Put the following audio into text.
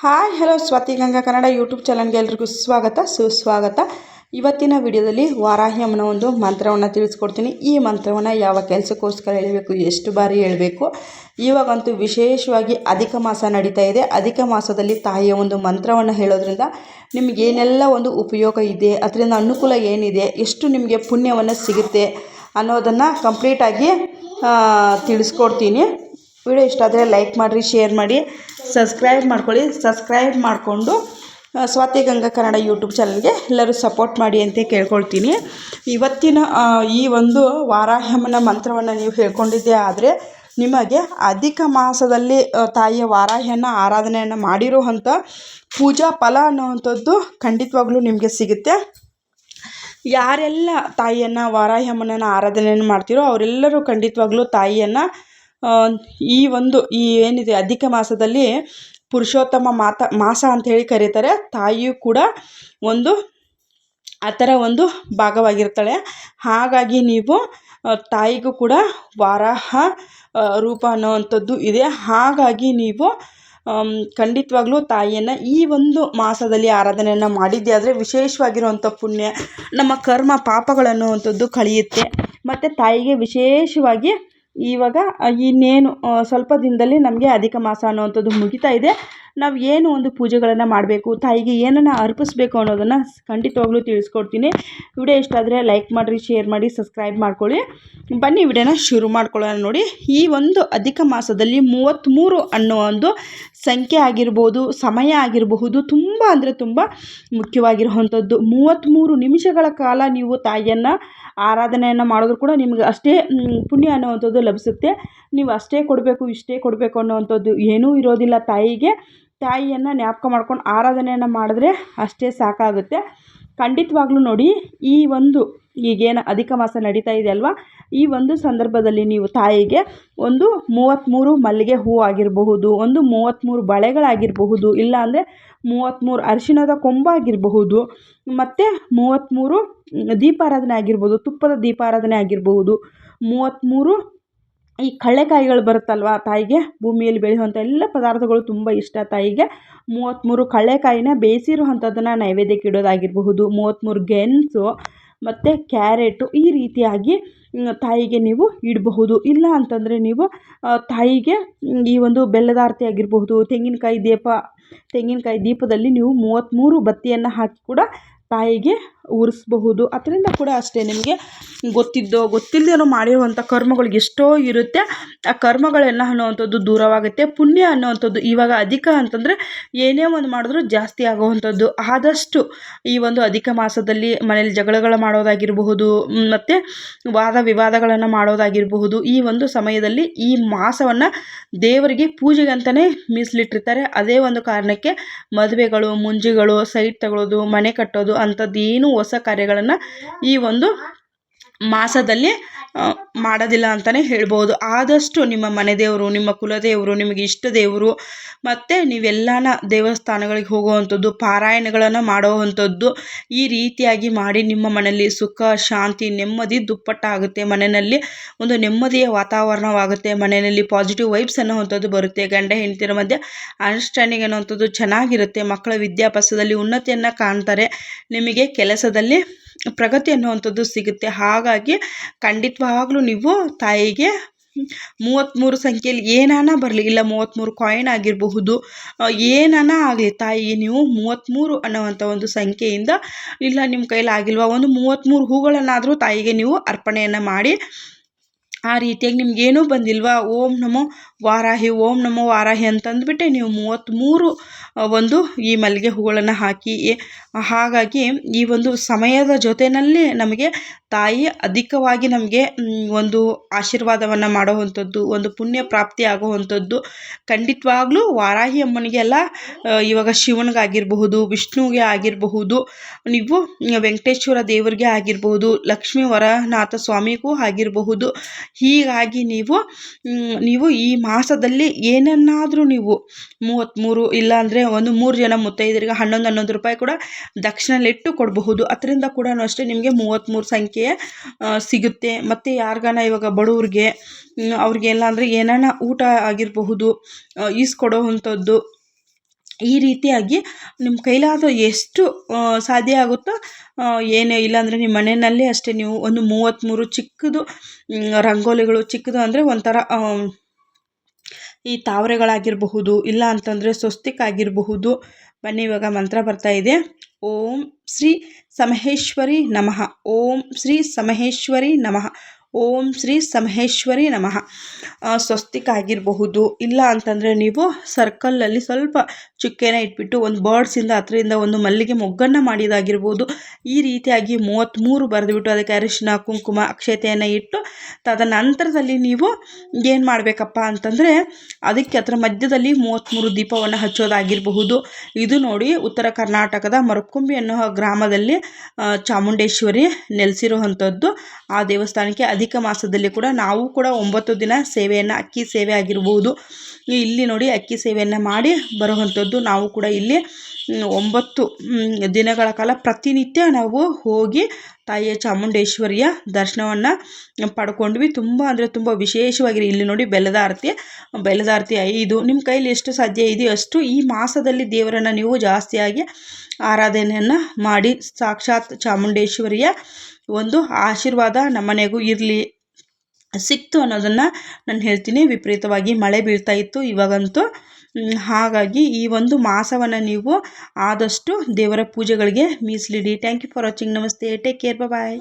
Hi hello Swathi Ganga Kannada YouTube ಚಾನಲ್ಗೆ ಎಲ್ರಿಗೂ ಸ್ವಾಗತ ಸುಸ್ವಾಗತ. ಇವತ್ತಿನ ವಿಡಿಯೋದಲ್ಲಿ ವಾರಾಹಿ ಅಮ್ಮನ ಒಂದು ಮಂತ್ರವನ್ನು ತಿಳಿಸ್ಕೊಡ್ತೀನಿ. ಈ ಮಂತ್ರವನ್ನು ಯಾವ ಕೆಲಸಕ್ಕೋಸ್ಕರ ಹೇಳಬೇಕು, ಎಷ್ಟು ಬಾರಿ ಹೇಳಬೇಕು. ಇವಾಗಂತೂ ವಿಶೇಷವಾಗಿ ಅಧಿಕ ಮಾಸ ನಡೀತಾ ಇದೆ. ಅಧಿಕ ಮಾಸದಲ್ಲಿ ತಾಯಿಯ ಒಂದು ಮಂತ್ರವನ್ನು ಹೇಳೋದ್ರಿಂದ ನಿಮಗೇನೆಲ್ಲ ಒಂದು ಉಪಯೋಗ ಇದೆ, ಅದರಿಂದ ಅನುಕೂಲ ಏನಿದೆ, ಎಷ್ಟು ನಿಮಗೆ ಪುಣ್ಯವನ್ನು ಸಿಗುತ್ತೆ ಅನ್ನೋದನ್ನು ಕಂಪ್ಲೀಟಾಗಿ ತಿಳಿಸ್ಕೊಡ್ತೀನಿ. ವಿಡಿಯೋ ಇಷ್ಟ ಆದರೆ ಲೈಕ್ ಮಾಡಿರಿ, ಶೇರ್ ಮಾಡಿ, ಸಬ್ಸ್ಕ್ರೈಬ್ ಮಾಡ್ಕೊಳ್ಳಿ. ಸಬ್ಸ್ಕ್ರೈಬ್ ಮಾಡಿಕೊಂಡು ಸ್ವಾತಿ ಗಂಗಾ ಕನ್ನಡ ಯೂಟ್ಯೂಬ್ ಚಾನಲ್ಗೆ ಎಲ್ಲರೂ ಸಪೋರ್ಟ್ ಮಾಡಿ ಅಂತ ಕೇಳ್ಕೊಳ್ತೀನಿ. ಇವತ್ತಿನ ಈ ಒಂದು ವಾರಾಹ್ಯಮ್ಮನ ಮಂತ್ರವನ್ನು ನೀವು ಹೇಳ್ಕೊಂಡಿದ್ದೇ ಆದರೆ ನಿಮಗೆ ಅಧಿಕ ಮಾಸದಲ್ಲಿ ತಾಯಿಯ ವಾರಾಹಿಯನ್ನು ಆರಾಧನೆಯನ್ನು ಮಾಡಿರುವಂಥ ಪೂಜಾ ಫಲ ಅನ್ನುವಂಥದ್ದು ಖಂಡಿತವಾಗ್ಲೂ ನಿಮಗೆ ಸಿಗುತ್ತೆ. ಯಾರೆಲ್ಲ ತಾಯಿಯನ್ನು ವಾರಾಹಿ ಅಮ್ಮನನ್ನು ಆರಾಧನೆಯನ್ನು ಮಾಡ್ತೀರೋ ಅವರೆಲ್ಲರೂ ಖಂಡಿತವಾಗ್ಲೂ ತಾಯಿಯನ್ನು ಈ ಏನಿದೆ ಅಧಿಕ ಮಾಸದಲ್ಲಿ ಪುರುಷೋತ್ತಮ ಮಾಸ ಅಂಥೇಳಿ ಕರೀತಾರೆ. ತಾಯಿಯೂ ಕೂಡ ಒಂದು ಆ ಥರ ಒಂದು ಭಾಗವಾಗಿರ್ತಾಳೆ. ಹಾಗಾಗಿ ನೀವು ತಾಯಿಗೂ ಕೂಡ ವಾರಾಹ ರೂಪ ಅನ್ನೋವಂಥದ್ದು ಇದೆ. ಹಾಗಾಗಿ ನೀವು ಖಂಡಿತವಾಗ್ಲೂ ತಾಯಿಯನ್ನು ಈ ಒಂದು ಮಾಸದಲ್ಲಿ ಆರಾಧನೆಯನ್ನು ಮಾಡಿದ್ದೆ ಆದರೆ ವಿಶೇಷವಾಗಿರುವಂಥ ಪುಣ್ಯ, ನಮ್ಮ ಕರ್ಮ ಪಾಪಗಳನ್ನುವಂಥದ್ದು ಕಳೆಯುತ್ತೆ. ಮತ್ತು ತಾಯಿಗೆ ವಿಶೇಷವಾಗಿ ಇವಾಗ ಇನ್ನೇನು ಸ್ವಲ್ಪ ದಿನದಲ್ಲಿ ನಮಗೆ ಅಧಿಕ ಮಾಸ ಅನ್ನುವಂಥದ್ದು ಮುಗಿತಾ ಇದೆ. ನಾವು ಏನು ಒಂದು ಪೂಜೆಗಳನ್ನು ಮಾಡಬೇಕು, ತಾಯಿಗೆ ಏನನ್ನು ಅರ್ಪಿಸ್ಬೇಕು ಅನ್ನೋದನ್ನು ಖಂಡಿತವಾಗ್ಲೂ ತಿಳಿಸ್ಕೊಡ್ತೀನಿ. ವಿಡಿಯೋ ಇಷ್ಟ ಆದರೆ ಲೈಕ್ ಮಾಡಿರಿ, ಶೇರ್ ಮಾಡಿ, ಸಬ್ಸ್ಕ್ರೈಬ್ ಮಾಡ್ಕೊಳ್ಳಿ. ಬನ್ನಿ ವಿಡಿಯೋನ ಶುರು ಮಾಡ್ಕೊಳ್ಳೋಣ. ನೋಡಿ, ಈ ಒಂದು ಅಧಿಕ ಮಾಸದಲ್ಲಿ 33 ಅನ್ನೋ ಒಂದು ಸಂಖ್ಯೆ ಆಗಿರ್ಬೋದು, ಸಮಯ ಆಗಿರಬಹುದು, ತುಂಬ ಅಂದರೆ ತುಂಬ ಮುಖ್ಯವಾಗಿರುವಂಥದ್ದು. 33 ನಿಮಿಷಗಳ ಕಾಲ ನೀವು ತಾಯಿಯನ್ನು ಆರಾಧನೆಯನ್ನು ಮಾಡಿದ್ರು ಕೂಡ ನಿಮಗೆ ಅಷ್ಟೇ ಪುಣ್ಯ ಅನ್ನುವಂಥದ್ದು ಲಭಿಸುತ್ತೆ. ನೀವು ಅಷ್ಟೇ ಕೊಡಬೇಕು, ಇಷ್ಟೇ ಕೊಡಬೇಕು ಅನ್ನೋವಂಥದ್ದು ಏನೂ ಇರೋದಿಲ್ಲ. ತಾಯಿಯನ್ನು ಜ್ಞಾಪಕ ಮಾಡ್ಕೊಂಡು ಆರಾಧನೆಯನ್ನು ಮಾಡಿದ್ರೆ ಅಷ್ಟೇ ಸಾಕಾಗುತ್ತೆ. ಖಂಡಿತವಾಗ್ಲೂ ನೋಡಿ, ಈ ಒಂದು ಈಗೇನು ಅಧಿಕ ಮಾಸ ನಡೀತಾ ಇದೆ ಅಲ್ವಾ, ಈ ಒಂದು ಸಂದರ್ಭದಲ್ಲಿ ನೀವು ತಾಯಿಗೆ ಒಂದು 33 ಮಲ್ಲಿಗೆ ಹೂವು ಆಗಿರಬಹುದು, ಒಂದು 33 ಬಳೆಗಳಾಗಿರಬಹುದು, ಇಲ್ಲಾಂದರೆ 33 ಅರಿಶಿಣದ ಕೊಂಬಾಗಿರಬಹುದು, ಮತ್ತು 33 ದೀಪಾರಾಧನೆ ಆಗಿರ್ಬೋದು, ತುಪ್ಪದ ದೀಪಾರಾಧನೆ ಆಗಿರಬಹುದು, 33 ಈ ಕಳ್ಳೆಕಾಯಿಗಳು ಬರುತ್ತಲ್ವ ತಾಯಿಗೆ, ಭೂಮಿಯಲ್ಲಿ ಬೆಳೆಯುವಂಥ ಎಲ್ಲ ಪದಾರ್ಥಗಳು ತುಂಬ ಇಷ್ಟ ತಾಯಿಗೆ. 33 ಕಳ್ಳೆಕಾಯಿನ ಬೇಯಿಸಿರುವಂಥದ್ದನ್ನು ನೈವೇದ್ಯಕ್ಕೆ ಇಡೋದಾಗಿರಬಹುದು, 33 ಗೆಣಸು ಮತ್ತು ಕ್ಯಾರೆಟು ಈ ರೀತಿಯಾಗಿ ತಾಯಿಗೆ ನೀವು ಇಡಬಹುದು. ಇಲ್ಲ ಅಂತಂದರೆ ನೀವು ತಾಯಿಗೆ ಈ ಒಂದು ಬೆಲ್ಲದ ಆರತಿ ಆಗಿರಬಹುದು, ತೆಂಗಿನಕಾಯಿ ದೀಪದಲ್ಲಿ ನೀವು 33 ಬತ್ತಿಯನ್ನು ಹಾಕಿ ಕೂಡ ತಾಯಿಗೆ ಉರಿಸಬಹುದು. ಅದರಿಂದ ಕೂಡ ಅಷ್ಟೇ ನಿಮಗೆ ಗೊತ್ತಿಲ್ಲದೇನೋ ಮಾಡಿರುವಂಥ ಕರ್ಮಗಳು ಎಷ್ಟೋ ಇರುತ್ತೆ. ಆ ಕರ್ಮಗಳೆಲ್ಲ ಅನ್ನೋವಂಥದ್ದು ದೂರವಾಗುತ್ತೆ. ಪುಣ್ಯ ಅನ್ನೋವಂಥದ್ದು ಇವಾಗ ಅಧಿಕ ಅಂತಂದರೆ ಏನೇ ಒಂದು ಮಾಡಿದ್ರೂ ಜಾಸ್ತಿ ಆಗುವಂಥದ್ದು. ಆದಷ್ಟು ಈ ಒಂದು ಅಧಿಕ ಮಾಸದಲ್ಲಿ ಮನೇಲಿ ಜಗಳಗಳು ಮಾಡೋದಾಗಿರಬಹುದು, ಮತ್ತು ವಾದ ವಿವಾದಗಳನ್ನು ಮಾಡೋದಾಗಿರಬಹುದು. ಈ ಒಂದು ಸಮಯದಲ್ಲಿ ಈ ಮಾಸವನ್ನು ದೇವರಿಗೆ ಪೂಜೆಗೆ ಅಂತಲೇ ಮೀಸಲಿಟ್ಟಿರ್ತಾರೆ. ಅದೇ ಒಂದು ಕಾರಣಕ್ಕೆ ಮದುವೆಗಳು, ಮುಂಜಿಗಳು, ಸೈಟ್ ತಗೊಳ್ಳೋದು, ಮನೆ ಕಟ್ಟೋದು ಅಂಥದ್ದು ಏನು ಹೊಸ ಕಾರ್ಯಗಳನ್ನು ಈ ಒಂದು ಮಾಸದಲ್ಲಿ ಮಾಡೋದಿಲ್ಲ ಅಂತಲೇ ಹೇಳ್ಬೋದು. ಆದಷ್ಟು ನಿಮ್ಮ ಮನೆ ದೇವರು, ನಿಮ್ಮ ಕುಲದೇವರು, ನಿಮಗೆ ಇಷ್ಟ ದೇವರು, ಮತ್ತು ನೀವೆಲ್ಲನ ದೇವಸ್ಥಾನಗಳಿಗೆ ಹೋಗುವಂಥದ್ದು, ಪಾರಾಯಣಗಳನ್ನು ಮಾಡುವಂಥದ್ದು ಈ ರೀತಿಯಾಗಿ ಮಾಡಿ ನಿಮ್ಮ ಮನೆಯಲ್ಲಿ ಸುಖ, ಶಾಂತಿ, ನೆಮ್ಮದಿ ದುಪ್ಪಟ್ಟಾಗುತ್ತೆ. ಮನೆಯಲ್ಲಿ ಒಂದು ನೆಮ್ಮದಿಯ ವಾತಾವರಣವಾಗುತ್ತೆ. ಮನೆಯಲ್ಲಿ ಪಾಸಿಟಿವ್ ವೈಬ್ಸ್ ಅನ್ನೋವಂಥದ್ದು ಬರುತ್ತೆ. ಗಂಡ ಹೆಂಡತಿಯರ ಮಧ್ಯೆ ಅಂಡರ್ಸ್ಟ್ಯಾಂಡಿಂಗ್ ಅನ್ನೋವಂಥದ್ದು ಚೆನ್ನಾಗಿರುತ್ತೆ. ಮಕ್ಕಳ ವಿದ್ಯಾಭ್ಯಾಸದಲ್ಲಿ ಉನ್ನತಿಯನ್ನು ಕಾಣ್ತಾರೆ. ನಿಮಗೆ ಕೆಲಸದಲ್ಲಿ ಪ್ರಗತಿ ಅನ್ನುವಂಥದ್ದು ಸಿಗುತ್ತೆ. ಹಾಗಾಗಿ ಖಂಡಿತವಾಗ್ಲೂ ನೀವು ತಾಯಿಗೆ 33 ಸಂಖ್ಯೆಯಲ್ಲಿ ಏನಾನ ಬರಲಿ, ಇಲ್ಲ 33 ಕಾಯಿನ್ ಆಗಿರಬಹುದು, ಏನಾನ ಆಗಲಿ, ತಾಯಿಗೆ ನೀವು 33 ಅನ್ನೋವಂಥ ಒಂದು ಸಂಖ್ಯೆಯಿಂದ, ಇಲ್ಲ ನಿಮ್ಮ ಕೈಲಿ ಆಗಿಲ್ವಾ ಒಂದು 33 ಹೂಗಳನ್ನಾದರೂ ತಾಯಿಗೆ ನೀವು ಅರ್ಪಣೆಯನ್ನು ಮಾಡಿ. ಆ ರೀತಿಯಾಗಿ ನಿಮಗೇನೂ ಬಂದಿಲ್ವಾ, ಓಂ ನಮೋ ವಾರಾಹಿ ಅಂತಂದುಬಿಟ್ಟೆ ನೀವು 33 ಒಂದು ಈ ಮಲ್ಲಿಗೆ ಹೂಗಳನ್ನು ಹಾಕಿ. ಹಾಗಾಗಿ ಈ ಒಂದು ಸಮಯದ ಜೊತೆಯಲ್ಲಿ ನಮಗೆ ತಾಯಿ ಅಧಿಕವಾಗಿ ನಮಗೆ ಒಂದು ಆಶೀರ್ವಾದವನ್ನು ಮಾಡುವಂಥದ್ದು, ಒಂದು ಪುಣ್ಯ ಪ್ರಾಪ್ತಿ ಆಗುವಂಥದ್ದು. ಖಂಡಿತವಾಗ್ಲೂ ವಾರಾಹಿ ಅಮ್ಮನಿಗೆ ಅಲ್ಲ, ಇವಾಗ ಶಿವನಿಗಾಗಿರಬಹುದು, ವಿಷ್ಣುವಿಗೆ ಆಗಿರಬಹುದು, ನೀವು ವೆಂಕಟೇಶ್ವರ ದೇವರಿಗೆ ಆಗಿರಬಹುದು, ಲಕ್ಷ್ಮೀ ವರನಾಥ ಸ್ವಾಮಿಗೂ ಆಗಿರಬಹುದು. ಹೀಗಾಗಿ ನೀವು ಈ ಮಾಸದಲ್ಲಿ ಏನನ್ನಾದರೂ ನೀವು 33 ಇಲ್ಲಾಂದರೆ ಒಂದು 3 ಜನ ಮುತ್ತೈದರಿಗೆ 11 ರೂಪಾಯಿ ಕೂಡ ದಕ್ಷಿಣೆಲಿಟ್ಟು ಕೊಡಬಹುದು. ಅದರಿಂದ ಕೂಡ ಅಷ್ಟೇ ನಿಮಗೆ 33 ಸಂಖ್ಯೆ ಸಿಗುತ್ತೆ. ಮತ್ತು ಯಾರಿಗಾನ ಇವಾಗ ಬಡವ್ರಿಗೆ ಅವ್ರಿಗೆಲ್ಲ ಅಂದರೆ ಏನಾನ ಊಟ ಆಗಿರಬಹುದು ಈಸ್ಕೊಡೋವಂಥದ್ದು, ಈ ರೀತಿಯಾಗಿ ನಿಮ್ಮ ಕೈಲಾದ ಎಷ್ಟು ಸಾಧ್ಯ ಆಗುತ್ತೋ, ಏನೇ ಇಲ್ಲಾಂದರೆ ನಿಮ್ಮ ಮನೆಯಲ್ಲಿ ಅಷ್ಟೇ ನೀವು ಒಂದು 33 ಚಿಕ್ಕದು ರಂಗೋಲಿಗಳು, ಚಿಕ್ಕದು ಅಂದರೆ ಒಂಥರ ಈ ತಾವರೆಗಳಾಗಿರಬಹುದು, ಇಲ್ಲ ಅಂತಂದರೆ ಸ್ವಸ್ತಿಕ್ ಆಗಿರಬಹುದು. ಬನ್ನಿ ಇವಾಗ ಮಂತ್ರ ಬರ್ತಾ ಇದೆ. ಓಂ ಶ್ರೀ ಸಮಹೇಶ್ವರಿ ನಮಃ, ಓಂ ಶ್ರೀ ಸಮಹೇಶ್ವರಿ ನಮಃ, ಓಂ ಶ್ರೀ ಸಮಹೇಶ್ವರಿ ನಮಃ. ಸ್ವಸ್ತಿಕ್ ಆಗಿರಬಹುದು, ಇಲ್ಲ ಅಂತಂದರೆ ನೀವು ಸರ್ಕಲಲ್ಲಿ ಸ್ವಲ್ಪ ಚುಕ್ಕೆನ ಇಟ್ಬಿಟ್ಟು ಒಂದು ಬರ್ಡ್ಸಿಂದ ಹತ್ರದಿಂದ ಒಂದು ಮಲ್ಲಿಗೆ ಮೊಗ್ಗನ್ನು ಮಾಡಿದಾಗಿರ್ಬೋದು. ಈ ರೀತಿಯಾಗಿ 33 ಬರೆದುಬಿಟ್ಟು ಅದಕ್ಕೆ ಅರಿಶಿನ ಕುಂಕುಮ ಅಕ್ಷತೆಯನ್ನು ಇಟ್ಟು ತದನಂತರದಲ್ಲಿ ನೀವು ಏನು ಮಾಡಬೇಕಪ್ಪ ಅಂತಂದರೆ ಅದಕ್ಕೆ ಅದರ ಮಧ್ಯದಲ್ಲಿ 33 ದೀಪವನ್ನು ಹಚ್ಚೋದಾಗಿರಬಹುದು. ಇದು ನೋಡಿ ಉತ್ತರ ಕರ್ನಾಟಕದ ಮರಕುಂಬಿ ಅನ್ನೋ ಗ್ರಾಮದಲ್ಲಿ ಚಾಮುಂಡೇಶ್ವರಿ ನೆಲೆಸಿರುವಂಥದ್ದು. ಆ ದೇವಸ್ಥಾನಕ್ಕೆ ಅಧಿಕ ಮಾಸದಲ್ಲಿ ಕೂಡ ನಾವು ಕೂಡ 9 ದಿನ ಸೇವೆಯನ್ನು, ಅಕ್ಕಿ ಸೇವೆ ಆಗಿರ್ಬೋದು, ಇಲ್ಲಿ ನೋಡಿ ಅಕ್ಕಿ ಸೇವೆಯನ್ನು ಮಾಡಿ ಬರುವಂಥದ್ದು. ನಾವು ಕೂಡ ಇಲ್ಲಿ 9 ದಿನಗಳ ಕಾಲ ಪ್ರತಿನಿತ್ಯ ನಾವು ಹೋಗಿ ತಾಯಿಯ ಚಾಮುಂಡೇಶ್ವರಿಯ ದರ್ಶನವನ್ನು ಪಡ್ಕೊಂಡ್ವಿ. ತುಂಬ ಅಂದರೆ ತುಂಬ ವಿಶೇಷವಾಗಿರಿ. ಇಲ್ಲಿ ನೋಡಿ ಬೆಲ್ಲದ ಆರತಿ 5, ನಿಮ್ಮ ಕೈಲಿ ಎಷ್ಟು ಸಾಧ್ಯ ಇದೆಯೋ ಅಷ್ಟು ಈ ಮಾಸದಲ್ಲಿ ದೇವರನ್ನು ನೀವು ಜಾಸ್ತಿಯಾಗಿ ಆರಾಧನೆಯನ್ನು ಮಾಡಿ. ಸಾಕ್ಷಾತ್ ಚಾಮುಂಡೇಶ್ವರಿಯ ಒಂದು ಆಶೀರ್ವಾದ ನಮ್ಮನೆಗೂ ಇರಲಿ, ಸಿಕ್ತು ಅನ್ನೋದನ್ನು ನಾನು ಹೇಳ್ತೀನಿ. ವಿಪರೀತವಾಗಿ ಮಳೆ ಬೀಳ್ತಾ ಇತ್ತು ಇವಾಗಂತೂ. ಹಾಗಾಗಿ ಈ ಒಂದು ಮಾಸವನ್ನು ನೀವು ಆದಷ್ಟು ದೇವರ ಪೂಜೆಗಳಿಗೆ ಮೀಸಲಿಡಿ. Thank you for watching. ನಮಸ್ತೆ, ಟೇಕ್ ಕೇರ್, ಬಾಯ್.